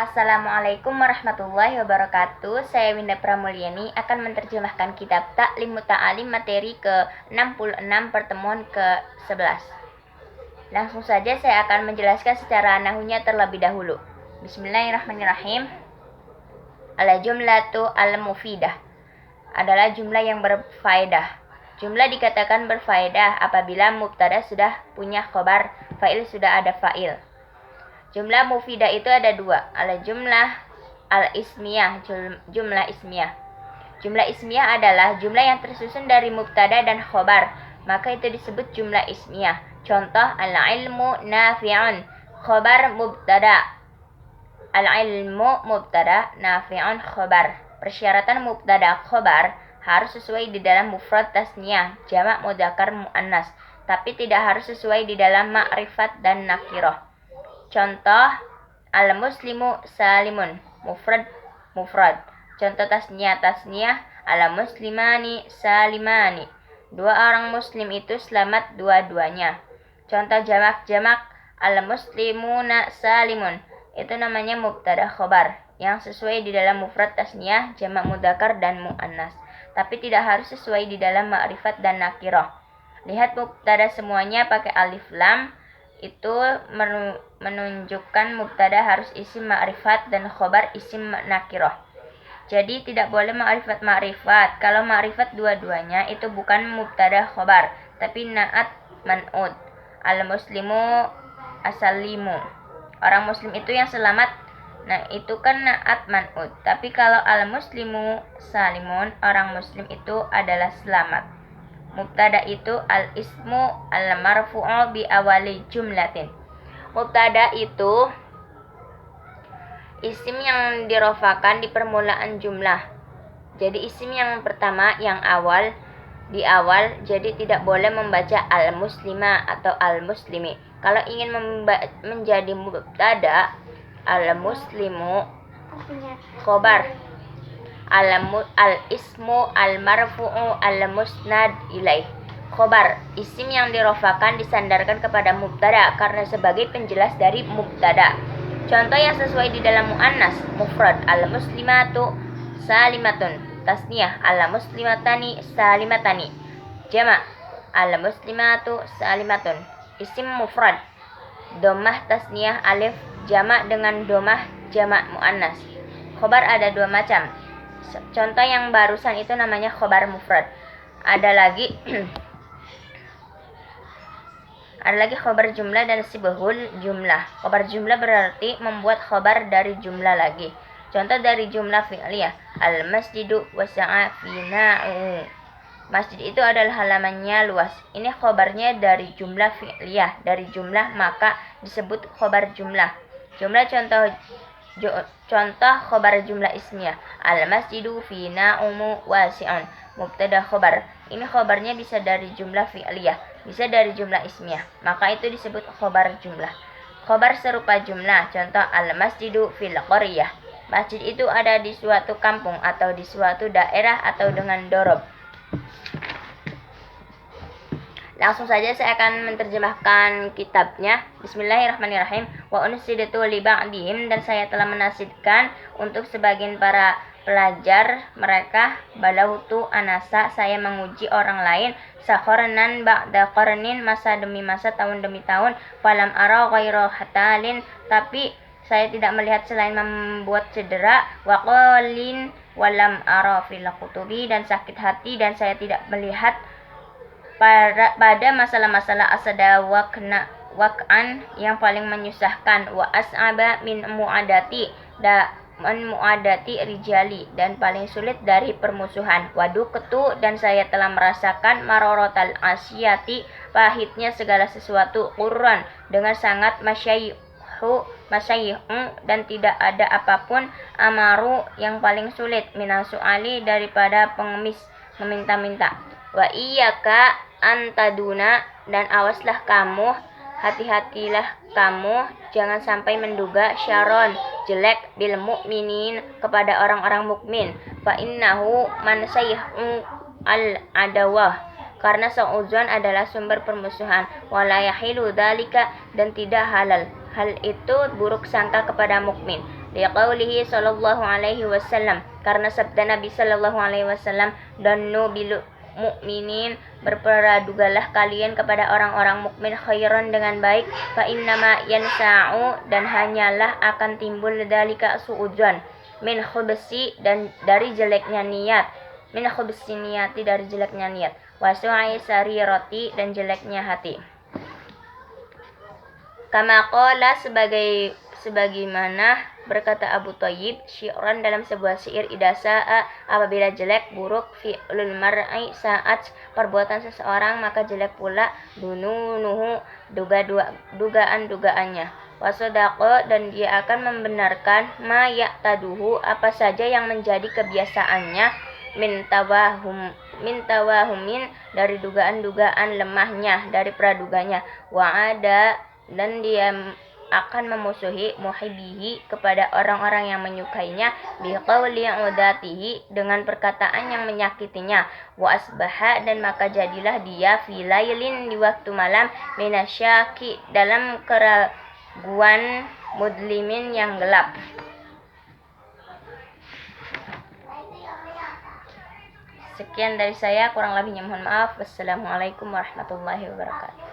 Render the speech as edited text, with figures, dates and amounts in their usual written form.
Assalamualaikum warahmatullahi wabarakatuh. Saya Winda Pramulyani akan menerjemahkan kitab Ta'lim Muta'alim materi ke-66 pertemuan ke-11. Langsung saja saya akan menjelaskan secara nahunya terlebih dahulu. Bismillahirrahmanirrahim. Al-jumlatu al-mufidah adalah jumlah yang berfaedah. Jumlah dikatakan berfaedah apabila mubtada sudah punya khobar, fa'il sudah ada fa'il. Jumlah mufidah itu ada dua, al-jumlah al-ismiyah, jumlah ismiyah. Jumlah ismiyah adalah jumlah yang tersusun dari mubtada dan khobar, maka itu disebut jumlah ismiyah. Contoh, al-ilmu nafi'un, khobar mubtada. Al-ilmu mubtada, nafi'un khobar. Persyaratan mubtada khobar harus sesuai di dalam mufrad tasniyah, jamak mudzakkar muannas, tapi tidak harus sesuai di dalam ma'rifat dan nakirah. Contoh, al-muslimu salimun, mufrad. Contoh tasniyah, al-muslimani salimani. Dua orang muslim itu selamat dua-duanya. Contoh jamak, al-muslimuna salimun. Itu namanya mubtada khobar yang sesuai di dalam mufrad tasniyah, jamak mudzakkar dan muannas, tapi tidak harus sesuai di dalam ma'rifat dan nakirah. Lihat mubtada semuanya pakai alif lam, itu menunjukkan mubtada harus isim ma'rifat dan khobar isim nakirah. Jadi tidak boleh ma'rifat. Kalau ma'rifat dua-duanya itu bukan mubtada khobar, tapi na'at man'ud. Al-muslimu asalimu. Orang muslim itu yang selamat. Nah, itu kan na'at man'ud. Tapi kalau al-muslimu salimun, orang muslim itu adalah selamat. Mubtada itu al-ismu al-marfu'u bi awali jumlatin. Mubtada itu isim yang dirofakan di permulaan jumlah. Jadi isim yang pertama, yang awal, di awal, jadi tidak boleh membaca al-muslima atau al-muslimi. Kalau ingin menjadi mubtada, al-muslimu khobar, al-ismu al-marfu'u al-musnad ilaih. Khobar, isim yang dirofakan disandarkan kepada mubtada karena sebagai penjelas dari mubtada. Contoh yang sesuai di dalam muannas, mufrad, al-muslimatu salimatun. Tasniyah, al-muslimatani salimatani. Jamak, al-muslimatu salimatun. Isim mufrad, domah tasniyah alif, jamak dengan domah jamak muannas. Khobar ada dua macam. Contoh yang barusan itu namanya khobar mufrad. Ada lagi khobar jumlah dan sibhul jumlah. Khobar jumlah berarti membuat khobar dari jumlah lagi. Contoh dari jumlah fi'liyah, al-masjidu wasa'a fina'u. Masjid itu adalah halamannya luas. Ini khobarnya dari jumlah fi'liyah, dari jumlah, maka disebut khobar jumlah. Contoh khobar jumlah ismiyah, al-masjidu fi na'umu wasi'un. Mubtada khobar. Ini khobarnya bisa dari jumlah fi'liyah, bisa dari jumlah ismiyah, maka itu disebut khobar jumlah. Khobar serupa jumlah, contoh al-masjidu fil qaryah. Masjid itu ada di suatu kampung atau di suatu daerah atau dengan dorob. Langsung saja saya akan menerjemahkan kitabnya. Bismillahirrahmanirrahim. Wa unsidatu li ba'dihim, dan saya telah menasidkan untuk sebagian para pelajar mereka, balautu anasa, saya menguji orang lain, sakharnan ba'da qarnin, masa demi masa, tahun demi tahun, falam ara ghaira hatalin, tapi saya tidak melihat selain membuat cedera, wa qalin walam ara fil qutubi, dan sakit hati, dan saya tidak melihat pada masalah-masalah asada wak'an yang paling menyusahkan, wa as'aba min mu'adati rijali, dan paling sulit dari permusuhan, waduqtu, dan saya telah merasakan marorotal asyati, pahitnya segala sesuatu, qurran, dengan sangat masyayhu, dan tidak ada apapun, amaru, yang paling sulit, minasu'ali, daripada pengemis meminta-minta. Wa iyyaka antaduna, dan awaslah kamu, hati-hatilah kamu, jangan sampai menduga syaron, jelek, bil mu'minin, kepada orang-orang mukmin. Fa innahu man sayhu al adawah, karena suudzon adalah sumber permusuhan, wala yahilu dzalika, dan tidak halal hal itu buruk sangka kepada mukmin. Liqaulihi sallallahu alaihi wasallam, karena sabda Nabi sallallahu alaihi wasallam, "Dannu bil mu'minin, berperadugalah kalian kepada orang-orang mukmin khairan dengan baik, fa innama yansa'u, dan hanyalah akan timbul dzalika suudzon, min khubsi, dan dari jeleknya niat, min khubsi niyati, dari jeleknya niat, wa su'i sarirati, dan jeleknya hati." Kama qala, sebagaimana berkata Abu Thayyib, syi'ran, dalam sebuah syair, idasa'a, apabila jelek, buruk, fi'lul mar'i, saat perbuatan seseorang, maka jelek pula dununuhu, dugaan-dugaannya, wasodaqo, dan dia akan membenarkan, ma ya'taduhu, apa saja yang menjadi kebiasaannya, min tawahumin, dari dugaan-dugaan lemahnya, dari praduganya, wa'ada, dan dia akan memusuhi muhibbihi, kepada orang-orang yang menyukainya, biqauli udatihi, dengan perkataan yang menyakitinya, wa asbaha, dan maka jadilah dia fi lailin, di waktu malam, minasyaki, dalam keraguan, mudlimin, yang gelap. Sekian dari saya, kurang lebihnya mohon maaf. Wassalamualaikum warahmatullahi wabarakatuh.